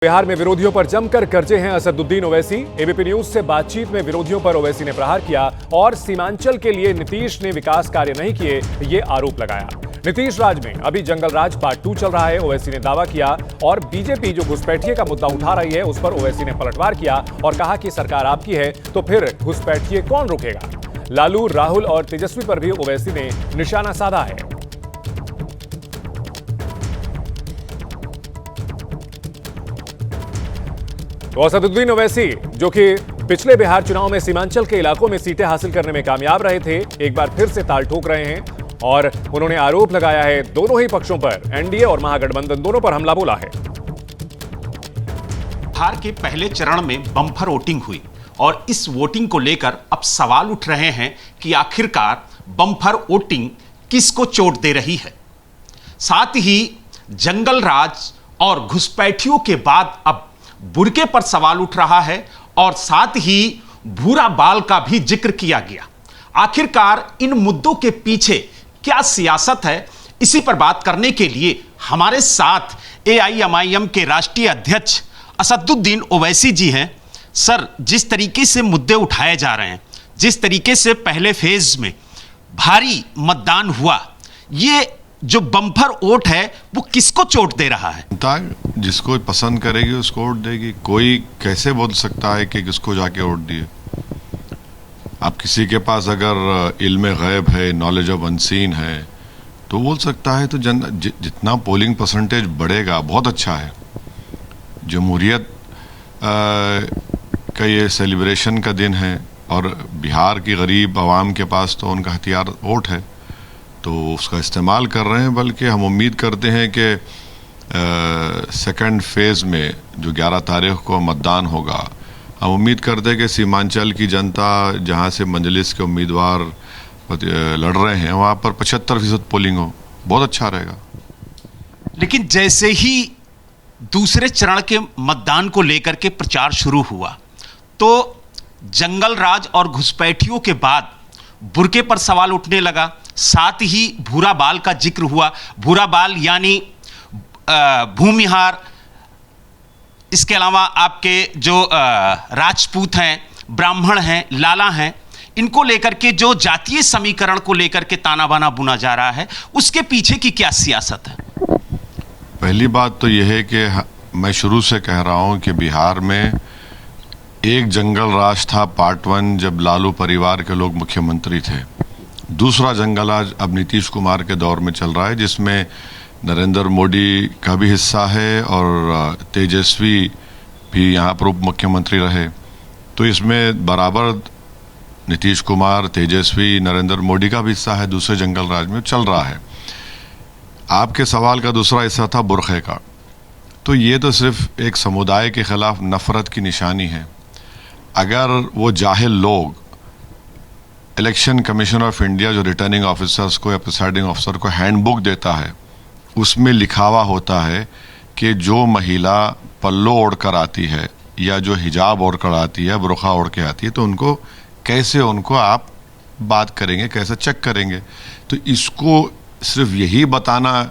बिहार में विरोधियों पर जमकर गरजे हैं असदुद्दीन ओवैसी। एबीपी न्यूज से बातचीत में विरोधियों पर ओवैसी ने प्रहार किया और सीमांचल के लिए नीतीश ने विकास कार्य नहीं किए, ये आरोप लगाया। नीतीश राज में अभी जंगल राज पार्ट 2 चल रहा है, ओवैसी ने दावा किया। और बीजेपी जो घुसपैठिए का मुद्दा उठा रही है, उस पर ओवैसी ने पलटवार किया और कहा कि सरकार आपकी है तो फिर घुसपैठिए कौन रोकेगा। लालू, राहुल और तेजस्वी पर भी ओवैसी ने निशाना साधा है। तो असदुद्दीन ओवैसी, जो कि पिछले बिहार चुनाव में सीमांचल के इलाकों में सीटें हासिल करने में कामयाब रहे थे, एक बार फिर से ताल ठोक रहे हैं और उन्होंने आरोप लगाया है दोनों ही पक्षों पर, एनडीए और महागठबंधन दोनों पर हमला बोला है। बिहार के पहले चरण में बम्पर वोटिंग हुई और इस वोटिंग को लेकर अब सवाल उठ रहे हैं कि आखिरकार बम्पर वोटिंग किसको चोट दे रही है। साथ ही जंगल राज और घुसपैठियों के बाद अब बुर्के पर सवाल उठ रहा है और साथ ही भूरा बाल का भी जिक्र किया गया। आखिरकार इन मुद्दों के पीछे क्या सियासत है, इसी पर बात करने के लिए हमारे साथ एआईएमआईएम के राष्ट्रीय अध्यक्ष असदुद्दीन ओवैसी जी हैं। सर, जिस तरीके से मुद्दे उठाए जा रहे हैं, जिस तरीके से पहले फेज में भारी मतदान हुआ, ये जो बम्पर वोट है वो किसको चोट दे रहा है? जिसको पसंद करेगी उसको वोट देगी। कोई कैसे बोल सकता है कि किसको जाके वोट दिए? आप किसी के पास अगर इल्म गैब है, नॉलेज ऑफ अनसीन है, तो बोल सकता है। तो जितना पोलिंग परसेंटेज बढ़ेगा बहुत अच्छा है। जमहूरियत का ये सेलिब्रेशन का दिन है और बिहार की गरीब आवाम के पास तो उनका हथियार वोट है, तो उसका इस्तेमाल कर रहे हैं। बल्कि हम उम्मीद करते हैं कि सेकंड फेज़ में जो 11 तारीख को मतदान होगा, हम उम्मीद करते हैं कि सीमांचल की जनता जहां से मजलिस के उम्मीदवार लड़ रहे हैं वहां पर 75% पोलिंग हो, बहुत अच्छा रहेगा। लेकिन जैसे ही दूसरे चरण के मतदान को लेकर के प्रचार शुरू हुआ, तो जंगल राज और घुसपैठियों के बाद बुर्के पर सवाल उठने लगा। साथ ही भूरा बाल का जिक्र हुआ। भूरा बाल यानी भूमिहार, इसके अलावा आपके जो राजपूत हैं, ब्राह्मण हैं, लाला हैं, इनको लेकर के जो जातीय समीकरण को लेकर के ताना बाना बुना जा रहा है, उसके पीछे की क्या सियासत है? पहली बात तो यह है कि मैं शुरू से कह रहा हूं कि बिहार में एक जंगल राज था पार्ट 1 जब लालू परिवार के लोग मुख्यमंत्री थे। दूसरा जंगल राज अब नीतीश कुमार के दौर में चल रहा है, जिसमें नरेंद्र मोदी का भी हिस्सा है और तेजस्वी भी यहाँ पर उप मुख्यमंत्री रहे। तो इसमें बराबर नीतीश कुमार, तेजस्वी, नरेंद्र मोदी का भी हिस्सा है, दूसरे जंगल राज में चल रहा है। आपके सवाल का दूसरा हिस्सा था बुरखे का। तो ये तो सिर्फ एक समुदाय के खिलाफ नफरत की निशानी है। अगर वो जाहिल लोग इलेक्शन कमीशन ऑफ इंडिया जो रिटर्निंग ऑफिसर्स को या प्रिसाइडिंग ऑफिसर को हैंडबुक देता है, उसमें लिखा हुआ होता है कि जो महिला पल्लो ओढ़ कर आती है या जो हिजाब ओढ़ कर आती है, बुरखा ओढ़ के आती है, तो उनको कैसे आप बात करेंगे, कैसे चेक करेंगे? तो इसको सिर्फ यही बताना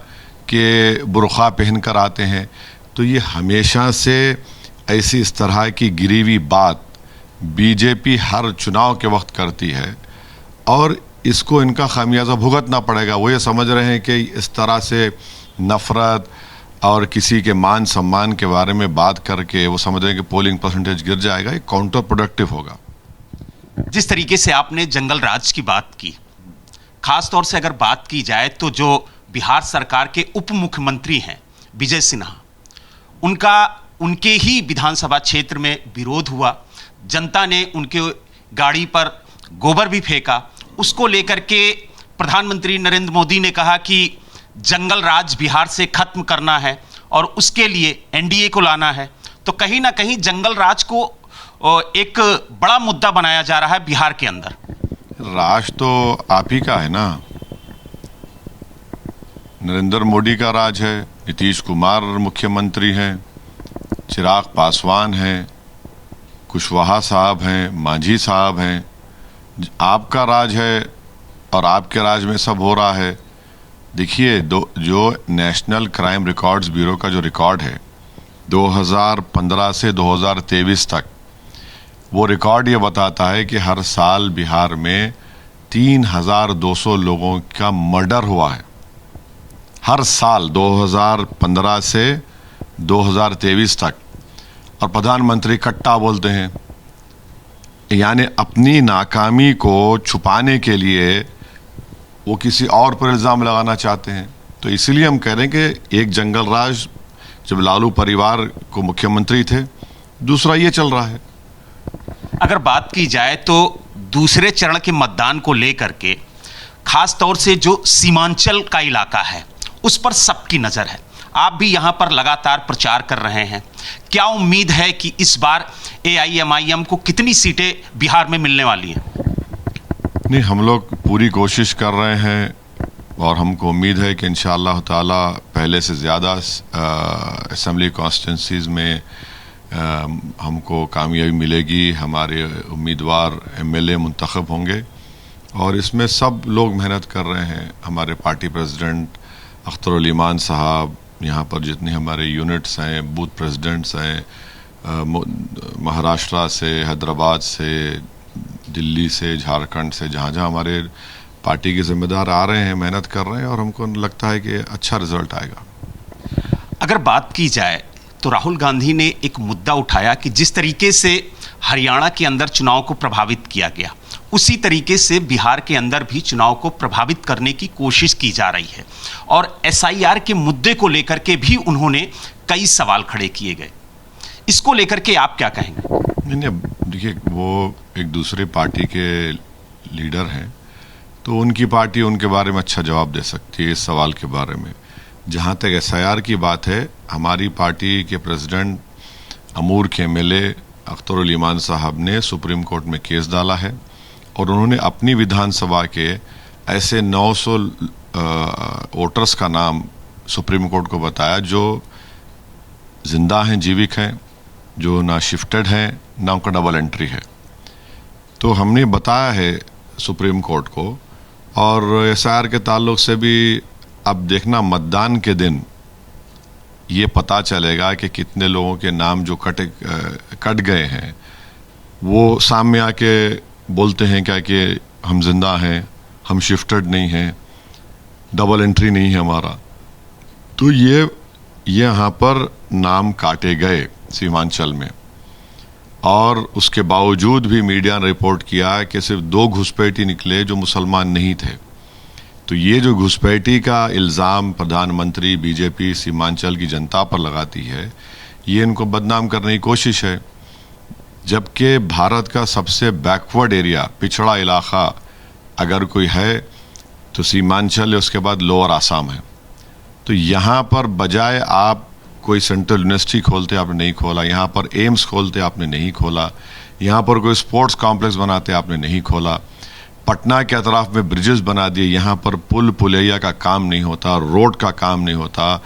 कि बुरखा पहन कर आते हैं, तो ये हमेशा से ऐसी इस तरह की गिरी हुई बात बीजेपी हर चुनाव के वक्त करती है और इसको इनका खामियाजा भुगतना पड़ेगा। वो ये समझ रहे हैं कि इस तरह से नफरत और किसी के मान सम्मान के बारे में बात करके वो समझ रहे हैं कि पोलिंग परसेंटेज गिर जाएगा, ये काउंटर प्रोडक्टिव होगा। जिस तरीके से आपने जंगल राज की बात की, खास तौर से अगर बात की जाए तो जो बिहार सरकार के उप मुख्यमंत्री हैं विजय सिन्हा, उनके ही विधानसभा क्षेत्र में विरोध हुआ। जनता ने उनके गाड़ी पर गोबर भी फेंका। उसको लेकर के प्रधानमंत्री नरेंद्र मोदी ने कहा कि जंगल राज बिहार से खत्म करना है और उसके लिए एनडीए को लाना है। तो कहीं ना कहीं जंगल राज को एक बड़ा मुद्दा बनाया जा रहा है बिहार के अंदर। राज तो आप ही का है ना, नरेंद्र मोदी का राज है, नीतीश कुमार मुख्यमंत्री हैं, चिराग पासवान हैं, कुशवाहा साहब हैं, मांझी साहब हैं। आपका राज है और आपके राज में सब हो रहा है। देखिए, जो नेशनल क्राइम रिकॉर्ड्स ब्यूरो का जो रिकॉर्ड है, 2015 से 2023 तक वो रिकॉर्ड ये बताता है कि हर साल बिहार में 3,200 लोगों का मर्डर हुआ है। हर साल 2015 से 2023 तक। और प्रधानमंत्री कट्टा बोलते हैं, यानी अपनी नाकामी को छुपाने के लिए वो किसी और पर इल्ज़ाम लगाना चाहते हैं। तो इसीलिए हम कह रहे हैं कि एक जंगल राज जब लालू परिवार को मुख्यमंत्री थे, दूसरा ये चल रहा है। अगर बात की जाए तो दूसरे चरण के मतदान को लेकर के खास तौर से जो सीमांचल का इलाका है उस पर सबकी नजर है। आप भी यहां पर लगातार प्रचार कर रहे हैं। क्या उम्मीद है कि इस बार AIMIM को कितनी सीटें बिहार में मिलने वाली हैं? नहीं, हम लोग पूरी कोशिश कर रहे हैं और हमको उम्मीद है कि इंशाअल्लाह ताला पहले से ज़्यादा असेंबली कॉन्स्टिट्यूंसीज में हमको कामयाबी मिलेगी। हमारे उम्मीदवार MLA मुंतखब होंगे और इसमें सब लोग मेहनत कर रहे हैं। हमारे पार्टी प्रेसिडेंट अख्तरुल ईमान साहब, यहाँ पर जितने हमारे यूनिट्स हैं, बूथ प्रेसिडेंट्स हैं, महाराष्ट्र से, हैदराबाद से, दिल्ली से, झारखंड से, जहाँ जहाँ हमारे पार्टी के जिम्मेदार आ रहे हैं, मेहनत कर रहे हैं और हमको लगता है कि अच्छा रिजल्ट आएगा। अगर बात की जाए तो राहुल गांधी ने एक मुद्दा उठाया कि जिस तरीके से हरियाणा के अंदर चुनाव को प्रभावित किया गया, उसी तरीके से बिहार के अंदर भी चुनाव को प्रभावित करने की कोशिश की जा रही है। और SIR के मुद्दे को लेकर के भी उन्होंने कई सवाल खड़े किए गए। इसको लेकर के आप क्या कहेंगे? नहीं, देखिए, वो एक दूसरे पार्टी के लीडर हैं, तो उनकी पार्टी उनके बारे में अच्छा जवाब दे सकती है इस सवाल के बारे में। जहाँ तक SIR की बात है, हमारी पार्टी के प्रेसिडेंट अमूर के MLA अख्तरुल ईमान साहब ने सुप्रीम कोर्ट में केस डाला है और उन्होंने अपनी विधानसभा के ऐसे 900 वोटर्स का नाम सुप्रीम कोर्ट को बताया जो जिंदा हैं, जीवित हैं, जो ना शिफ्टेड हैं, ना उनका डबल एंट्री है। तो हमने बताया है सुप्रीम कोर्ट को। और SIR के ताल्लुक से भी अब देखना, मतदान के दिन ये पता चलेगा कि कितने लोगों के नाम जो कट गए हैं वो सामने आके बोलते हैं क्या कि हम जिंदा हैं, हम शिफ्टेड नहीं हैं, डबल एंट्री नहीं है हमारा। तो ये यहाँ पर नाम काटे गए सीमांचल में, और उसके बावजूद भी मीडिया ने रिपोर्ट किया कि सिर्फ 2 घुसपैठी निकले जो मुसलमान नहीं थे। तो ये जो घुसपैठी का इल्ज़ाम प्रधानमंत्री BJP सीमांचल की जनता पर लगाती है, ये इनको बदनाम करने की कोशिश है। जबकि भारत का सबसे बैकवर्ड एरिया, पिछड़ा इलाका अगर कोई है तो सीमांचल है, उसके बाद लोअर आसाम है। तो यहाँ पर बजाय आप कोई सेंट्रल यूनिवर्सिटी खोलते आपने नहीं खोला, यहाँ पर एम्स खोलते आपने नहीं खोला, यहाँ पर कोई स्पोर्ट्स कॉम्प्लेक्स बनाते आपने नहीं खोला, पटना के अतराफ में ब्रिजेस बना दिए, यहाँ पर पुल पुलिया का काम नहीं होता, रोड का काम नहीं होता,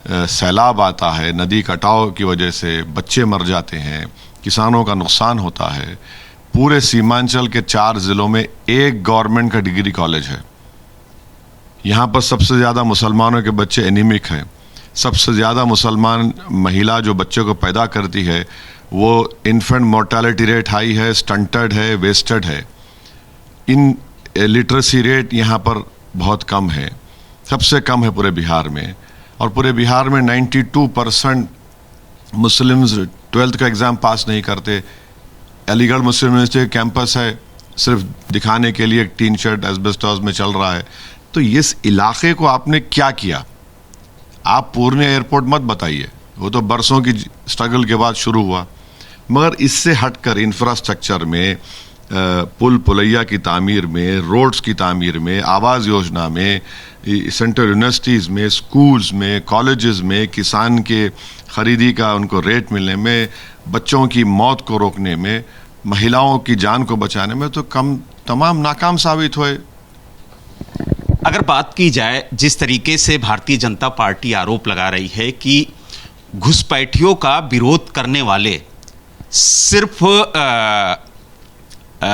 सैलाब आता है, नदी कटाव की वजह से बच्चे मर जाते हैं, किसानों का नुकसान होता है। पूरे सीमांचल के 4 जिलों में एक गवर्नमेंट का डिग्री कॉलेज है। यहाँ पर सबसे ज़्यादा मुसलमानों के बच्चे एनीमिक हैं, सबसे ज़्यादा मुसलमान महिला जो बच्चों को पैदा करती है वो इन्फेंट मोर्टेलिटी रेट हाई है, स्टंटेड है, वेस्टेड है। इन लिटरेसी रेट यहाँ पर बहुत कम है, सबसे कम है पूरे बिहार में। और पूरे बिहार में 92% मुस्लिम्स 12th का एग्ज़ाम पास नहीं करते। अलीगढ़ मुस्लिम यूनिवर्सिटी कैंपस है, सिर्फ दिखाने के लिए टीन शेड एस्बेस्टॉस में चल रहा है। तो इस इलाके को आपने क्या किया? आप पूर्णिया एयरपोर्ट मत बताइए, वो तो बरसों की स्ट्रगल के बाद शुरू हुआ। मगर इससे हटकर इंफ्रास्ट्रक्चर में, पुल पुलिया की तामीर में, रोड्स की तामीर में, आवास योजना में, सेंट्रल यूनिवर्सिटीज़ में, स्कूल्स में, कॉलेजेस में, किसान के खरीदी का उनको रेट मिलने में, बच्चों की मौत को रोकने में, महिलाओं की जान को बचाने में तो तमाम नाकाम साबित हुए। अगर बात की जाए जिस तरीके से भारतीय जनता पार्टी आरोप लगा रही है कि घुसपैठियों का विरोध करने वाले सिर्फ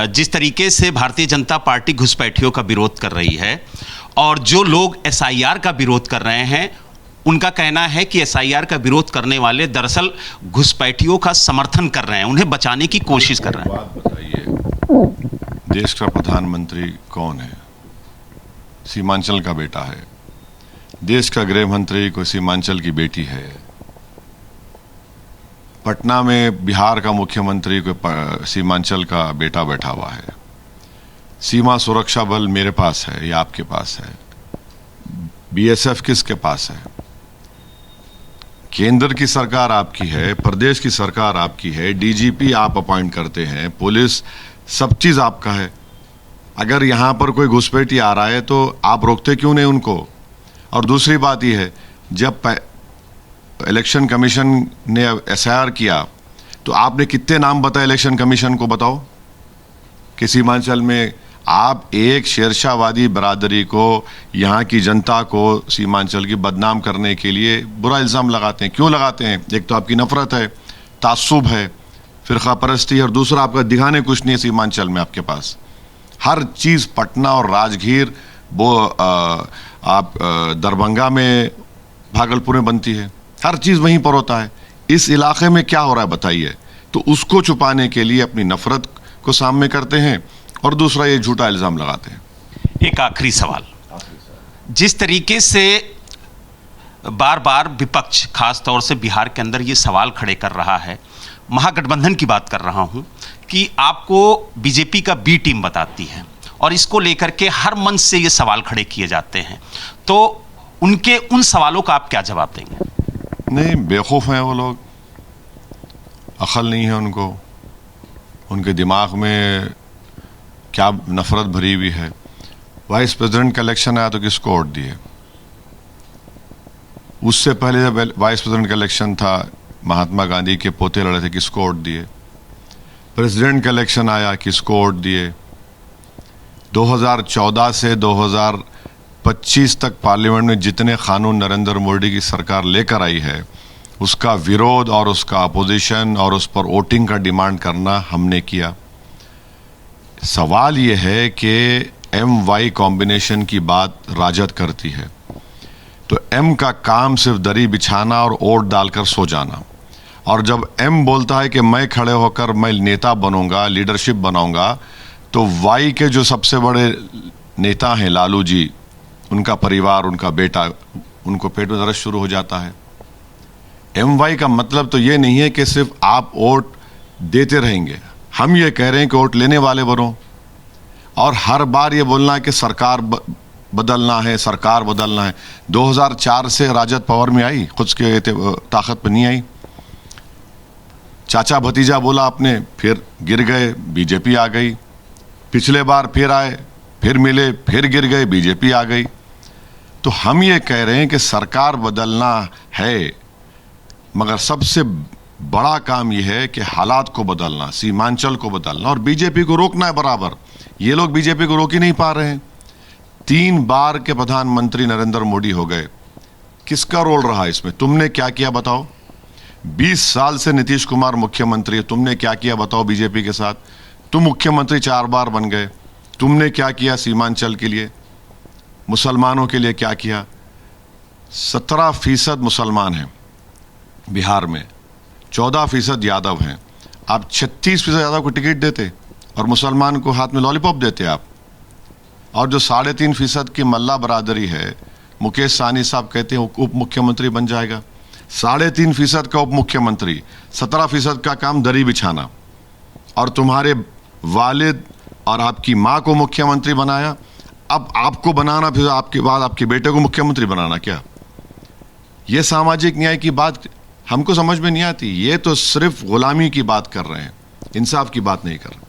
जिस तरीके से भारतीय जनता पार्टी घुसपैठियों का विरोध कर रही है और जो लोग SIR का विरोध कर रहे हैं उनका कहना है कि एसआईआर का विरोध करने वाले दरअसल घुसपैठियों का समर्थन कर रहे हैं, उन्हें बचाने की कोशिश कर रहे हैं। बात बताइए, देश का प्रधानमंत्री कौन है? सीमांचल का बेटा है। देश का गृह मंत्री कोई सीमांचल की बेटी है। पटना में बिहार का मुख्यमंत्री कोई सीमांचल का बेटा बैठा हुआ है। सीमा सुरक्षा बल मेरे पास है या आपके पास है? बीएसएफ किसके पास है? केंद्र की सरकार आपकी है, प्रदेश की सरकार आपकी है, डीजीपी आप अपॉइंट करते हैं, पुलिस, सब चीज आपका है। अगर यहां पर कोई घुसपैठी आ रहा है तो आप रोकते क्यों नहीं उनको? और दूसरी बात यह है, जब इलेक्शन कमीशन ने एसआईआर किया तो आपने कितने नाम बताए इलेक्शन कमीशन को? बताओ कि सीमांचल में आप एक शेरशाहवादी बरादरी को, यहाँ की जनता को सीमांचल की बदनाम करने के लिए बुरा इल्ज़ाम लगाते हैं। क्यों लगाते हैं? एक तो आपकी नफरत है, तासुब है, फिरका परस्ती है, और दूसरा आपका दिखाने कुछ नहीं है सीमांचल में आपके पास। हर चीज़ पटना और राजगीर, वो आप दरभंगा में, भागलपुर में बनती है, हर चीज़ वहीं पर होता है। इस इलाके में क्या हो रहा है बताइए? तो उसको छुपाने के लिए अपनी नफरत को सामने करते हैं और दूसरा ये झूठा इल्ज़ाम लगाते हैं। एक आखिरी सवाल, जिस तरीके से बार बार विपक्ष, खास तौर से बिहार के अंदर ये सवाल खड़े कर रहा है, महागठबंधन की बात कर रहा हूं, कि आपको बीजेपी का बी टीम बताती है और इसको लेकर के हर मंच से ये सवाल खड़े किए जाते हैं, तो उनके उन सवालों का आप क्या जवाब देंगे? नहीं, बेवकूफ़ हैं वो लोग, अक्ल नहीं है उनको, उनके दिमाग में क्या नफरत भरी हुई है। वाइस प्रेसिडेंट का इलेक्शन आया तो किसको वोट दिए? उससे पहले जब वाइस प्रेसिडेंट का इलेक्शन था, महात्मा गांधी के पोते लड़े थे, किसको वोट दिए? प्रेसिडेंट का इलेक्शन आया, किसको वोट दिए? 2014 से 2025 तक पार्लियामेंट में जितने कानून नरेंद्र मोदी की सरकार लेकर आई है, उसका विरोध और उसका अपोजिशन और उस पर वोटिंग का डिमांड करना हमने किया। सवाल यह है कि एम वाई कॉम्बिनेशन की बात राजद करती है, तो एम का काम सिर्फ दरी बिछाना और वोट डालकर सो जाना, और जब एम बोलता है कि मैं खड़े होकर मैं नेता बनूंगा, लीडरशिप बनाऊंगा, तो वाई के जो सबसे बड़े नेता हैं लालू जी, उनका परिवार, उनका बेटा, उनको पेट में दर्द शुरू हो जाता है। एम वाई का मतलब तो ये नहीं है कि सिर्फ आप वोट देते रहेंगे, हम ये कह रहे हैं कि वोट लेने वाले बनो, और हर बार ये बोलना है कि सरकार बदलना है, सरकार बदलना है। 2004 से राजद पावर में आई, खुद के ताकत पर नहीं आई। चाचा भतीजा बोला आपने, फिर गिर गए, बीजेपी आ गई। पिछले बार फिर आए, फिर मिले, फिर गिर गए, बीजेपी आ गई। तो हम ये कह रहे हैं कि सरकार बदलना है, मगर सबसे बड़ा काम यह है कि हालात को बदलना, सीमांचल को बदलना और बीजेपी को रोकना है बराबर। ये लोग बीजेपी को रोक ही नहीं पा रहे हैं। 3 बार के प्रधानमंत्री नरेंद्र मोदी हो गए, किसका रोल रहा इसमें? तुमने क्या किया बताओ? 20 साल से नीतीश कुमार मुख्यमंत्री है, तुमने क्या किया बताओ बीजेपी के साथ? तुम मुख्यमंत्री 4 बार बन गए, तुमने क्या किया सीमांचल के लिए, मुसलमानों के लिए क्या किया? 17% मुसलमान हैं बिहार में, 14% यादव हैं। आप 36% यादव को टिकट देते और मुसलमान को हाथ में लॉलीपॉप देते आप। और जो 3.5% की मल्ला बरादरी है, मुकेश सहनी साहब कहते हैं उप मुख्यमंत्री बन जाएगा। 3.5% का उप मुख्यमंत्री, 17% का काम दरी बिछाना, और तुम्हारे वालिद और आपकी माँ को मुख्यमंत्री बनाया। अब आपको बनाना, फिर आपके बाद आपके बेटे को मुख्यमंत्री बनाना, क्या ये सामाजिक न्याय की बात हमको समझ में नहीं आती? ये तो सिर्फ गुलामी की बात कर रहे हैं, इंसाफ की बात नहीं कर रहे।